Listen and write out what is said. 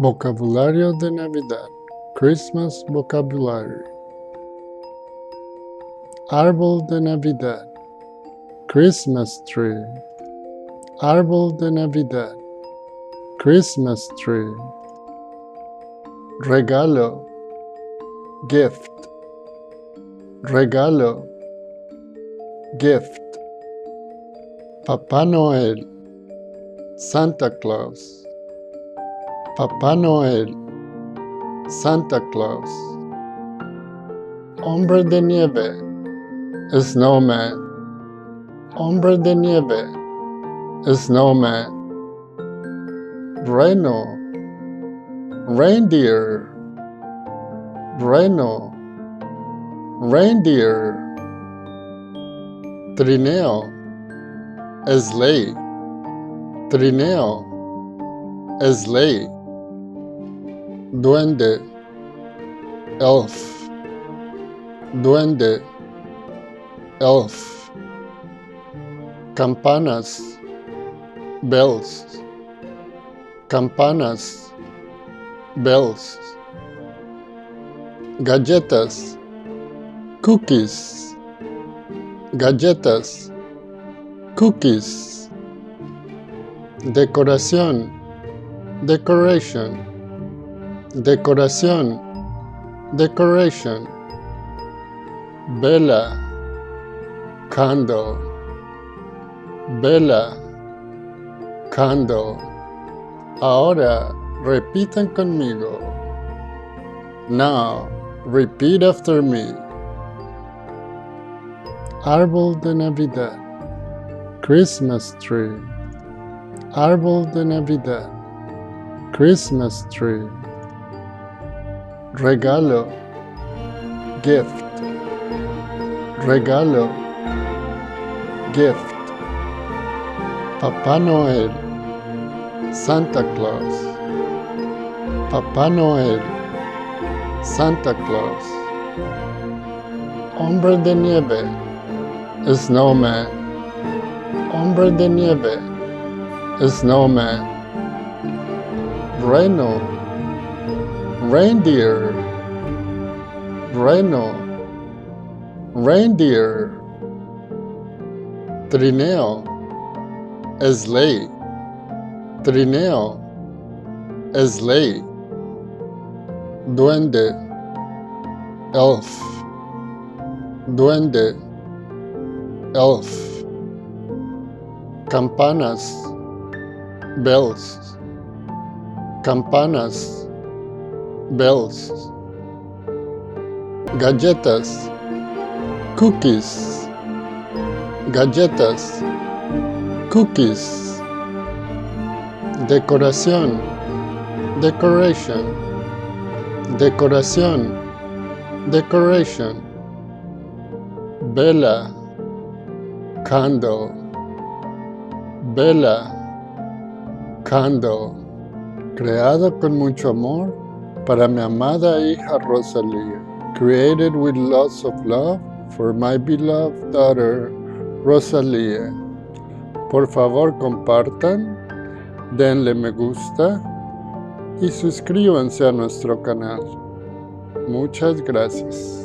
Vocabulario de Navidad. Christmas vocabulary. Árbol de Navidad. Christmas tree. Árbol de Navidad. Christmas tree. Regalo. Gift. Regalo. Gift. Papá Noel. Santa Claus. Papá Noel. Santa Claus. Hombre de nieve. Snowman. Hombre de nieve. Snowman. Reno. Reindeer. Reno. Reindeer. Trineo. Sleigh. Trineo. Sleigh. Duende. Elf. Duende. Elf. Campanas. Bells. Campanas. Bells. Galletas. Cookies. Galletas. Cookies. Decoración. Decoration. Decoración. Decoration. Vela. Candle. Vela. Candle. Ahora repitan conmigo. Now repeat after me. Árbol de Navidad. Christmas tree. Árbol de Navidad. Christmas tree. Regalo. Gift. Regalo. Gift. Papá Noel. Santa Claus. Papá Noel. Santa Claus. Hombre de nieve. Snowman. Hombre de nieve. Snowman. Reno. Reindeer. Reno. Reindeer. Trineo. Sleigh. Trineo. Sleigh. Duende. Elf. Duende. Elf. Campanas. Bells. Campanas. Bells. Galletas. Cookies. Galletas. Cookies. Decoración. Decoration. Decoración. Decoration. Vela. Candle. Vela. Candle. Creado con mucho amor para mi amada hija Rosalía. Created with lots of love for my beloved daughter Rosalía. Por favor compartan, denle me gusta y suscríbanse a nuestro canal. Muchas gracias.